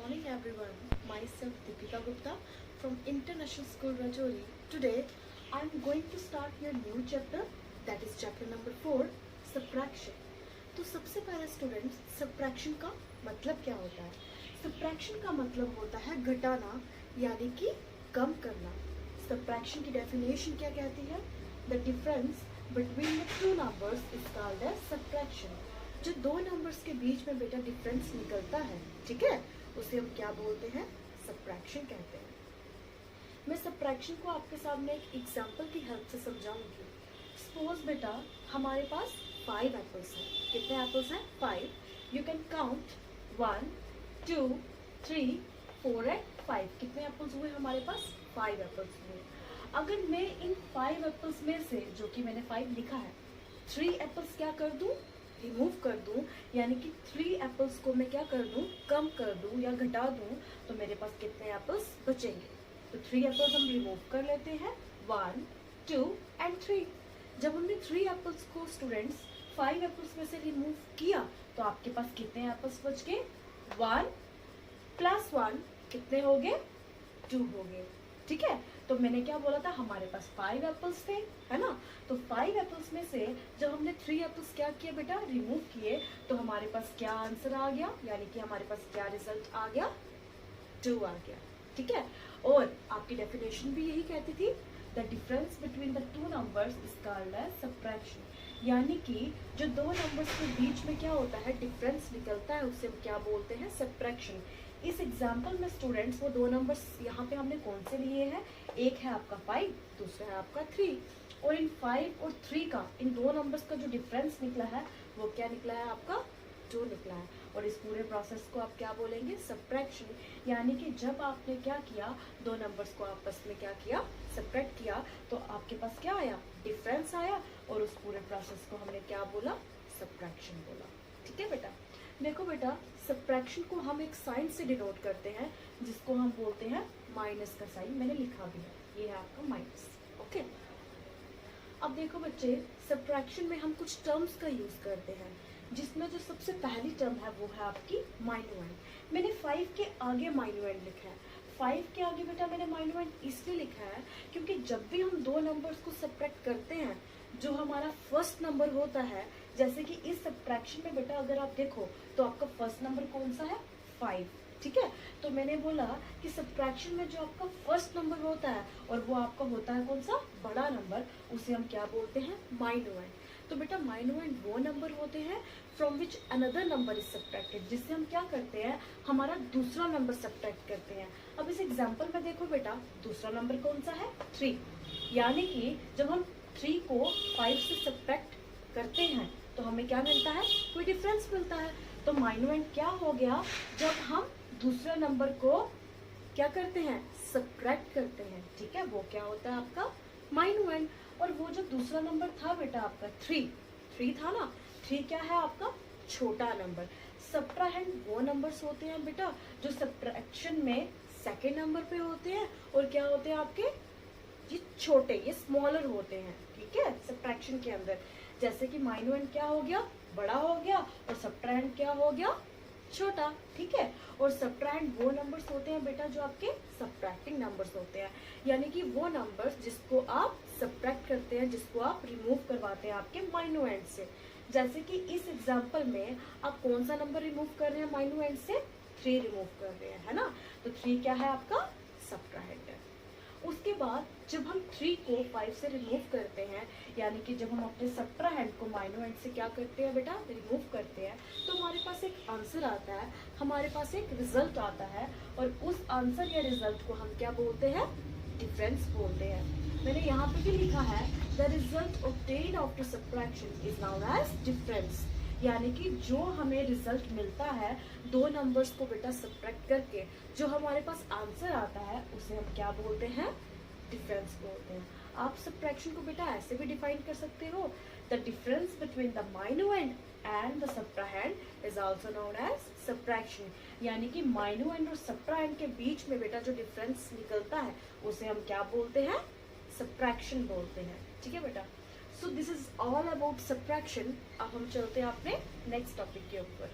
morning everyone. Myself Deepika Gupta from International School Rajouri. Today I am going to start your new chapter, that is chapter number 4, subtraction. तो सबसे पहले students subtraction का मतलब क्या होता है? Subtraction का मतलब होता है घटाना यानी कि कम करना। सबट्रैक्शन की डेफिनेशन क्या कहती है? The difference between the two numbers is called as subtraction. जो दो नंबर्स के बीच में बेटा डिफरेंस निकलता है, ठीक है, उसे हम क्या बोलते हैं? सबट्रैक्शन कहते हैं। मैं सबट्रैक्शन को आपके सामने एक एग्जांपल की हेल्प से समझाऊंगी। सपोज बेटा हमारे पास 5 एप्पल्स हैं। कितने एप्पल्स हैं? 5। You can count 1 2 3 4 and 5। कितने एप्पल्स हुए हमारे पास? 5 एप्पल्स हुए। अगर मैं इन 5 एप्पल्स में से, जो कि मैंने 5 लिखा है, 3 एप्पल्स क्या कर दूं? रिमूव कर दूं, यानी कि 3 एप्पल्स को मैं क्या कर दूं? कम कर दूं या घटा दूं, तो मेरे पास कितने एप्पल्स बचेंगे? तो 3 एप्पल्स हम रिमूव कर लेते हैं, 1 2 एंड 3। जब हमने 3 एप्पल्स को स्टूडेंट्स 5 एप्पल्स में से रिमूव किया तो आपके पास कितने एप्पल्स बच गए? 1 + 1 कितने हो गए? 2 हो गए। ठीक है, तो मैंने क्या बोला था? हमारे पास 5 एप्पल्स थे, है ना? तो 5 एप्पल्स में से जब हमने 3 एप्पल्स क्या किया बेटा? रिमूव किए, तो हमारे पास क्या आंसर आ गया, यानी कि हमारे पास क्या रिजल्ट आ गया? 2 आ गया। ठीक है, और आपकी डेफिनेशन भी यही कहती थी, the difference between the two numbers is called as subtraction. यानी कि जो दो नंबर्स के बीच में क्या होता है, डिफरेंस निकलता है, उसे हम क्या बोलते हैं? सबट्रैक्शन। इस एग्जाम्पल में स्टूडेंट्स वो दो नंबर्स यहाँ पे हमने कौन से लिए हैं? एक है आपका 5, दूसरा है आपका 3। और इन 5 और 3 का, इन दो नंबर्स का जो डिफरेंस निकला है वो क्या निकला है? आपका 2 निकला है। और इस पूरे प्रोसेस को आप क्या बोलेंगे? सबट्रैक्शन। यानी कि जब आपने क्या किया, दो नंबर्स को आपस में क्या किया? सबट्रैक्ट किया, तो आपके पास क्या आया? डिफरेंस आया। और उस पूरे प्रोसेस को हमने क्या बोला? सबट्रैक्शन बोला। ठीक है बेटा, देखो बेटा, सबट्रैक्शन को हम एक साइन से डिनोट करते हैं, जिसको हम बोलते हैं माइनस का साइन। मैंने लिखा भी है, ये है आपका माइनस। ओके, अब देखो बच्चे, सबट्रैक्शन में हम कुछ टर्म्स का यूज करते हैं, जिसमें जो सबसे पहली टर्म है वो है आपकी माइन्यूएंड। मैंने 5 के आगे माइन्यूएंड लिखा है। 5 के आगे बेटा मैंने माइन्यूएंड इसलिए लिखा है क्योंकि जब भी हम दो नंबर्स को सबट्रैक्ट करते हैं, जो हमारा फर्स्ट नंबर होता है, जैसे कि इस सबट्रैक्शन में बेटा अगर आप देखो तो आपका फर्स्ट नंबर कौन सा है? 5। ठीक है, तो मैंने बोला कि सबट्रैक्शन में जो आपका फर्स्ट नंबर होता है और वो आपका होता है कौन सा? बड़ा नंबर, उसे हम क्या बोलते हैं? माइन्यूएंड। तो बेटा माइन्यूएंड वो नंबर होते हैं from which another number is subtracted, जिससे हम क्या करते हैं? हमारा दूसरा नंबर सबट्रैक्ट करते हैं। अब इस एग्जाम्पल में देखो बेटा, दूसरा नंबर कौन सा है? 3। यानी कि जब हम 3 को 5 से सबट्रैक्ट करते हैं तो हमें क्या मिलता है? कोई डिफरेंस मिलता है। तो माइन्यूएंड क्या हो गया? जब हम दूसरे नंबर को क्या करते हैं? सबट्रैक्ट करते हैं। ठीक है, वो क्या होता है? आपका माइन्यूएंड। और वो जो दूसरा नंबर था बेटा आपका 3 था ना? 3 क्या है? आपका छोटा नंबर। सबट्राहेंड वो नंबर्स होते हैं बेटा जो सबट्रैक्शन में सेकेंड नंबर पे होते हैं, और क्या होते हैं आपके? ये छोटे, ये स्मॉलर होते हैं। ठीक है, सबट्रैक्शन के अंदर। जैसे कि माइन्यूएंड क्या हो गया? बड़ा हो गया, और सबट्राहेंड क्या हो गया? छोटा। ठीक है, और सबट्राहेंड वो नंबर्स होते हैं बेटा जो आपके सबट्रैक्टिंग नंबर्स होते हैं, यानी कि वो नंबर्स जिसको आप सबट्रैक्ट करते हैं, जिसको आप रिमूव करवाते हैं आपके माइन्यूएंड से। जैसे कि इस एग्जांपल में आप कौन सा नंबर रिमूव कर रहे हैं माइन्यूएंड से? 3 रिमूव कर रहे हैं, है ना? तो 3 क्या है? आपका सबट्राहेंड है। उसके बाद जब हम 3 को 5 से रिमूव करते हैं, यानी कि जब हम अपने सबट्राहेंड को माइन्यूएंड से क्या करते हैं बेटा? रिमूव करते हैं, तो हमारे पास एक आंसर आता है, हमारे पास एक रिजल्ट आता है, और उस आंसर या रिजल्ट को हम क्या बोलते हैं? डिफरेंस बोलते हैं। मैंने यहाँ पे भी लिखा है, the result obtained after subtraction is known age difference. यानी कि जो हमें रिजल्ट मिलता है दो नंबर्स को बेटा सबट्रैक्ट करके, जो हमारे पास आंसर आता है, उसे हम क्या बोलते हैं? डिफरेंस बोलते हैं। आप सबट्रैक्शन को बेटा ऐसे भी डिफाइन कर सकते हो, the difference between the minuend and the subtrahend is also known as subtraction. यानी कि माइन्यूएंड और सबट्राहेंड के बीच में बेटा जो डिफरेंस निकलता है उसे हम क्या बोलते हैं? सबट्रैक्शन बोलते हैं। ठीक है बेटा, so this is all about subtraction. अब हम चलते हैं अपने नेक्स्ट टॉपिक के ऊपर।